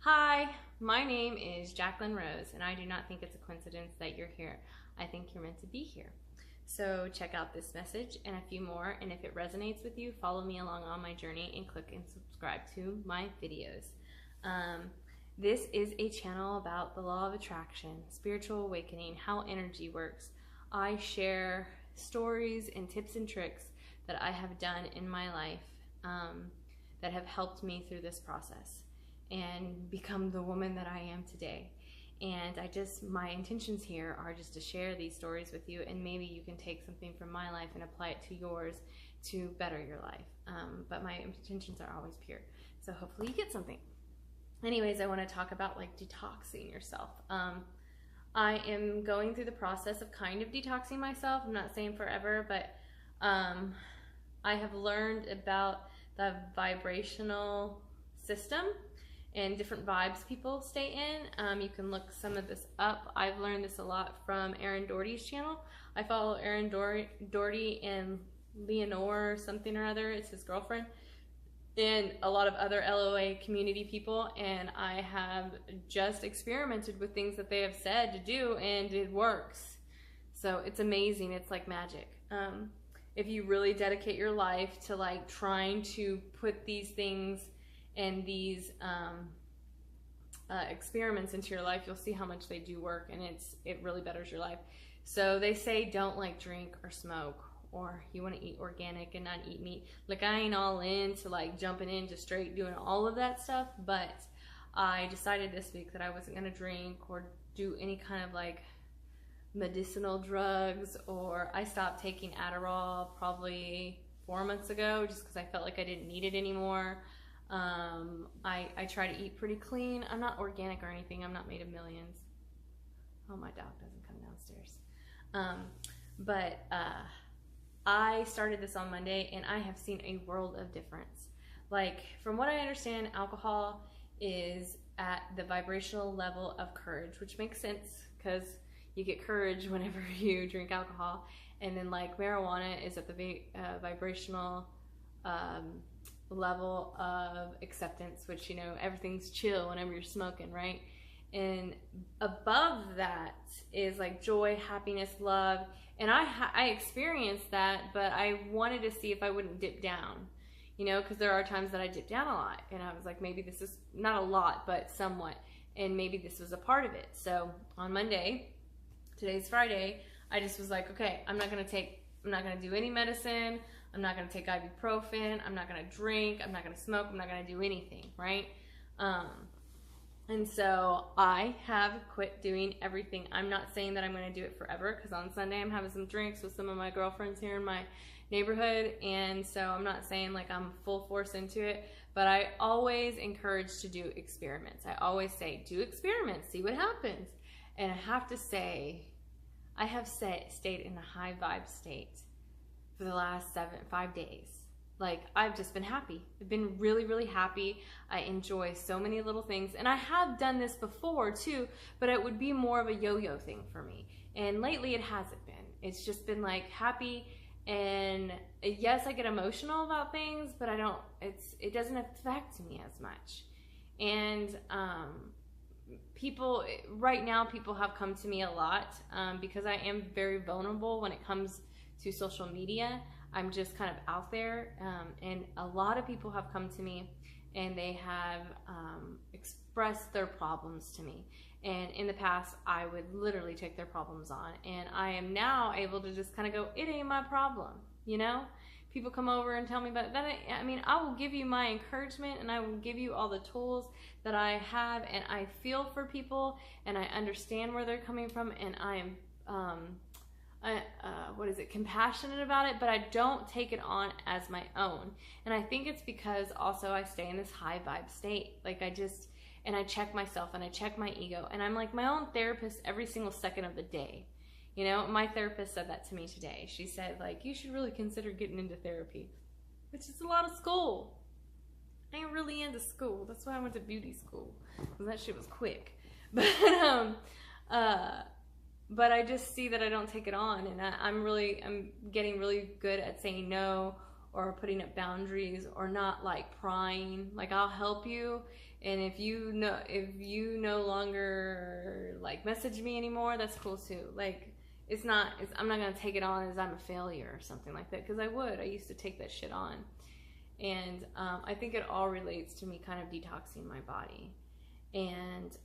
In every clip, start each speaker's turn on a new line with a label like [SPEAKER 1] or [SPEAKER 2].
[SPEAKER 1] Hi, my name is Jacqueline Rose, and I do not think it's a coincidence that you're here. I think you're meant to be here. So check out this message and a few more, and if it resonates with you, follow me along on my journey and click and subscribe to my videos. This is a channel about the law of attraction, spiritual awakening, how energy works. I share stories and tips and tricks that I have done in my life that have helped me through this process and become the woman that I am today. And my intentions here are just to share these stories with you, and maybe you can take something from my life and apply it to yours to better your life. But my intentions are always pure. So hopefully you get something. Anyways, I want to talk about like detoxing yourself. I am going through the process of kind of detoxing myself. I'm not saying forever, but I have learned about the vibrational system and different vibes people stay in. You can look some of this up. I've learned this a lot from Aaron Doherty's channel. I follow Aaron Doherty and Leonore something or other, it's his girlfriend, and a lot of other LOA community people, and I have just experimented with things that they have said to do, and it works. So it's amazing. It's like magic. If you really dedicate your life to like trying to put these things and these experiments into your life, you'll see how much they do work, and it really betters your life. So they say don't like drink or smoke, or you want to eat organic and not eat meat. Like I ain't all into like jumping into straight doing all of that stuff, but I decided this week that I wasn't going to drink or do any kind of like medicinal drugs, or I stopped taking Adderall probably 4 months ago just because I felt like I didn't need it anymore. I try to eat pretty clean. I'm not organic or anything. I'm not made of millions. Oh, my dog doesn't come downstairs. I started this on Monday, and I have seen a world of difference. Like, from what I understand, alcohol is at the vibrational level of courage, which makes sense because you get courage whenever you drink alcohol. And then like marijuana is at the vibrational level of acceptance, which, you know, everything's chill whenever you're smoking, right? And above that is like joy, happiness, love. And I experienced that, but I wanted to see if I wouldn't dip down, you know, because there are times that I dip down a lot, and I was like, maybe this is not a lot, but somewhat, and maybe this was a part of it. So on Monday, today's Friday, I just was like, okay, I'm not gonna do any medicine. I'm not gonna take ibuprofen. I'm not gonna drink. I'm not gonna smoke. I'm not gonna do anything, right? And so I have quit doing everything. I'm not saying that I'm gonna do it forever, because on Sunday I'm having some drinks with some of my girlfriends here in my neighborhood, and so I'm not saying like I'm full force into it, but I always encourage to do experiments. I always say, do experiments, see what happens. And I have to say, I have stayed in a high vibe state for the last 5 days. Like, I've just been happy. I've been really, really happy. I enjoy so many little things. And I have done this before too, but it would be more of a yo-yo thing for me. And lately it hasn't been. It's just been like happy, and yes, I get emotional about things, but it doesn't affect me as much. And right now people have come to me a lot because I am very vulnerable when it comes to social media. I'm just kind of out there, and a lot of people have come to me, and they have expressed their problems to me. And in the past, I would literally take their problems on, and I am now able to just kind of go, it ain't my problem, you know? People come over and tell me about that. I mean, I will give you my encouragement, and I will give you all the tools that I have, and I feel for people, and I understand where they're coming from, and I am compassionate about it, but I don't take it on as my own. And I think it's because also I stay in this high vibe state. Like and I check myself, and I check my ego, and I'm like my own therapist every single second of the day. You know, my therapist said that to me today. She said, like, you should really consider getting into therapy, which is a lot of school. I ain't really into school. That's why I went to beauty school, because that shit was quick. But I just see that I don't take it on, and I'm getting really good at saying no, or putting up boundaries, or not like prying. Like, I'll help you And if you no longer like message me anymore, that's cool too. Like, I'm not gonna take it on as I'm a failure or something like that, because I used to take that shit on. And I think it all relates to me kind of detoxing my body. And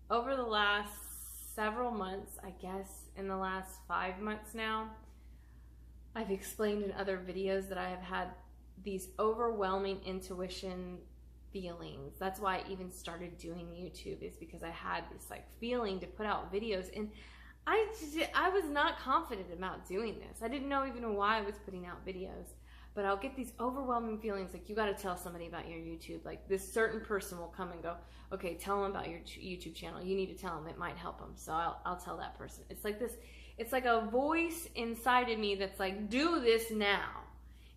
[SPEAKER 1] over the last several months, I guess in the last 5 months now, I've explained in other videos that I have had these overwhelming intuition feelings. That's why I even started doing YouTube, is because I had this like feeling to put out videos, and I was not confident about doing this. I didn't know even why I was putting out videos, but I'll get these overwhelming feelings like, you got to tell somebody about your YouTube. Like, this certain person will come and go, okay, tell them about your YouTube channel. You need to tell them, it might help them. So I'll tell that person. It's like this, it's like a voice inside of me that's like, do this now.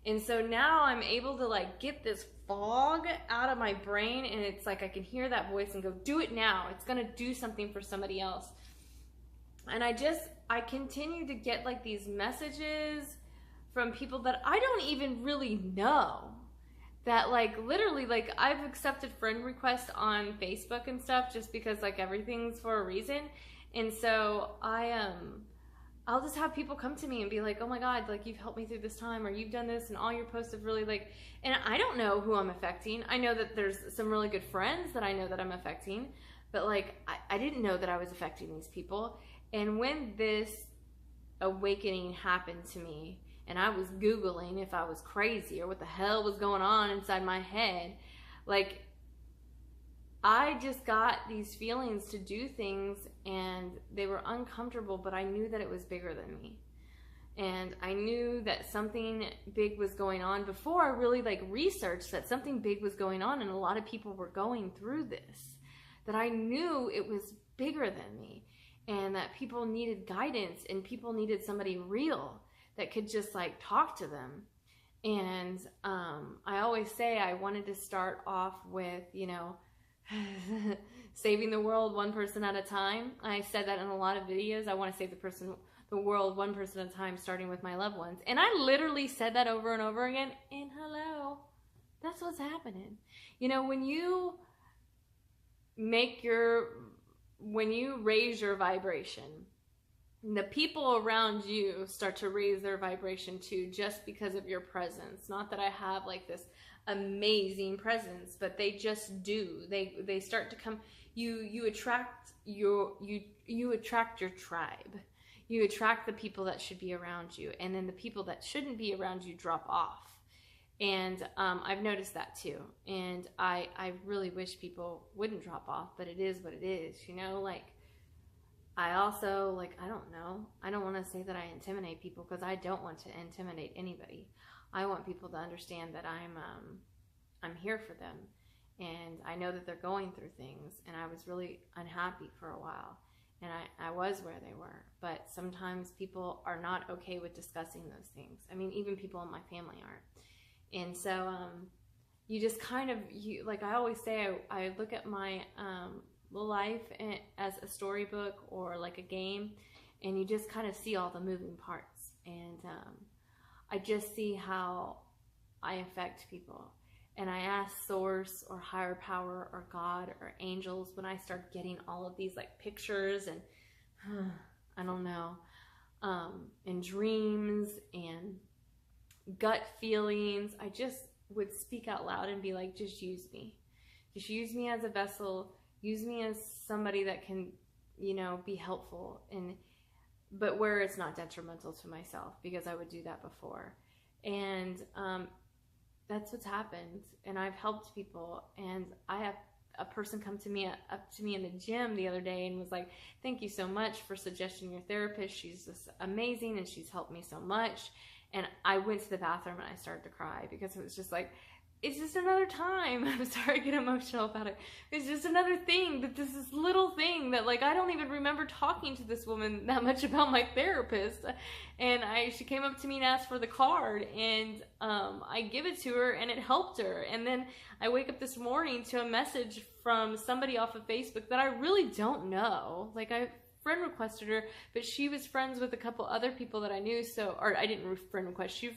[SPEAKER 1] And so now I'm able to like get this fog out of my brain, and it's like I can hear that voice and go, do it now. It's going to do something for somebody else. And I continue to get like these messages from people that I don't even really know, that like literally, like, I've accepted friend requests on Facebook and stuff just because like everything's for a reason. And so I'll just have people come to me and be like, oh my God, like, you've helped me through this time, or you've done this, and all your posts have really like, and I don't know who I'm affecting. I know that there's some really good friends that I know that I'm affecting, but like, I didn't know that I was affecting these people. And when this awakening happened to me, and I was Googling if I was crazy or what the hell was going on inside my head, like, I just got these feelings to do things, and they were uncomfortable, but I knew that it was bigger than me. And I knew that something big was going on before I really like researched that something big was going on, and a lot of people were going through this, that I knew it was bigger than me, and that people needed guidance, and people needed somebody real that could just like talk to them. And I always say I wanted to start off with, you know, saving the world one person at a time. I said that in a lot of videos. I want to save the world one person at a time, starting with my loved ones. And I literally said that over and over again. And hello, that's what's happening. You know, when you raise your vibration, the people around you start to raise their vibration too, just because of your presence. Not that I have like this amazing presence, but they just do. They start to come. You attract your tribe. You attract the people that should be around you, and then the people that shouldn't be around you drop off. And I've noticed that too. And I really wish people wouldn't drop off, but it is what it is, you know. Like, I also, like, I don't know. I don't want to say that I intimidate people, because I don't want to intimidate anybody. I want people to understand that I'm here for them, and I know that they're going through things, and I was really unhappy for a while, and I was where they were, but sometimes people are not okay with discussing those things. I mean, even people in my family aren't. And so you just kind of, like I always say, I look at my life as a storybook or like a game, and you just kind of see all the moving parts. And I just see how I affect people. And I ask Source or higher power or God or angels when I start getting all of these like pictures and I don't know, and dreams and gut feelings, I just would speak out loud and be like, just use me. Just use me as a vessel. Use me as somebody that can, you know, be helpful, but where it's not detrimental to myself, because I would do that before. And that's what's happened. And I've helped people, and I have a person come to me up to me in the gym the other day and was like, thank you so much for suggesting your therapist. She's just amazing, and she's helped me so much. And I went to the bathroom and I started to cry, because it was just like, it's just another time. I'm sorry to get emotional about it. It's just another thing, that this little thing that, like, I don't even remember talking to this woman that much about my therapist. And she came up to me and asked for the card, and I give it to her, and it helped her. And then I wake up this morning to a message from somebody off of Facebook that I really don't know. Like, I friend requested her, but she was friends with a couple other people that I knew. So, or I didn't friend request, she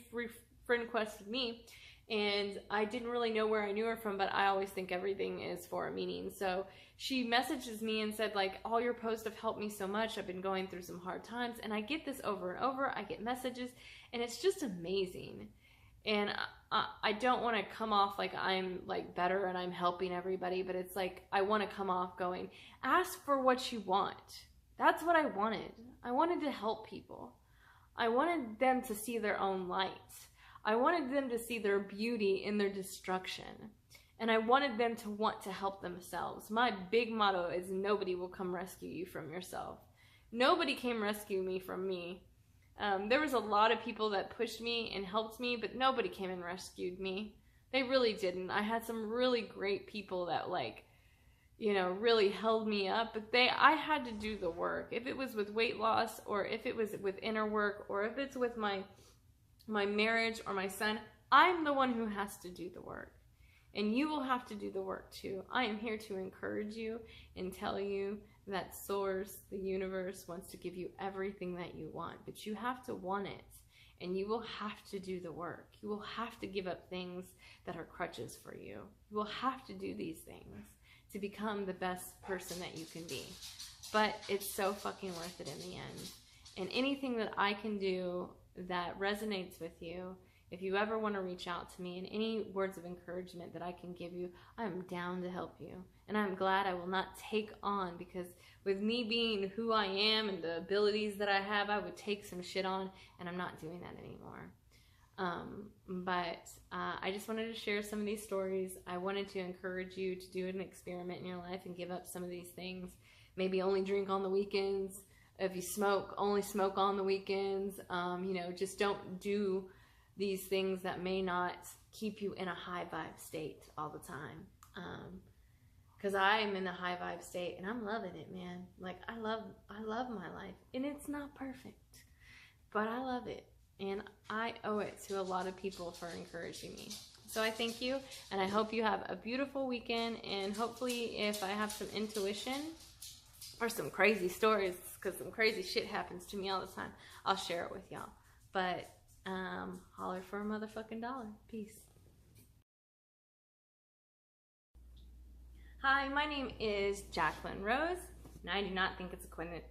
[SPEAKER 1] friend requested me. And I didn't really know where I knew her from, but I always think everything is for a meaning. So she messages me and said, like, all your posts have helped me so much. I've been going through some hard times. And I get this over and over. I get messages, and it's just amazing. And I don't want to come off like I'm like better and I'm helping everybody, but it's like I want to come off going, ask for what you want. That's what I wanted. I wanted to help people. I wanted them to see their own light. I wanted them to see their beauty in their destruction. And I wanted them to want to help themselves. My big motto is nobody will come rescue you from yourself. Nobody came rescue me from me. There was a lot of people that pushed me and helped me, but nobody came and rescued me. They really didn't. I had some really great people that, like, you know, really held me up, but I had to do the work. If it was with weight loss, or if it was with inner work, or if it's with my marriage or my son, I'm the one who has to do the work. And you will have to do the work too. I am here to encourage you and tell you that Source, the universe, wants to give you everything that you want, but you have to want it, and you will have to do the work. You will have to give up things that are crutches for you. You will have to do these things to become the best person that you can be. But it's so fucking worth it in the end. And anything that I can do that resonates with you, if you ever want to reach out to me, and any words of encouragement that I can give you, I'm down to help you. And I'm glad I will not take on, because with me being who I am and the abilities that I have, I would take some shit on, and I'm not doing that anymore. I just wanted to share some of these stories. I wanted to encourage you to do an experiment in your life and give up some of these things. Maybe only drink on the weekends. If you smoke, only smoke on the weekends. You know, just don't do these things that may not keep you in a high vibe state all the time. Because I am in a high vibe state and I'm loving it, man. Like, I love my life, and it's not perfect, but I love it, and I owe it to a lot of people for encouraging me. So I thank you, and I hope you have a beautiful weekend, and hopefully if I have some intuition or some crazy stories, because some crazy shit happens to me all the time, I'll share it with y'all. But holler for a motherfucking dollar. Peace. Hi, my name is Jacquline Rose, and I do not think it's a coincidence.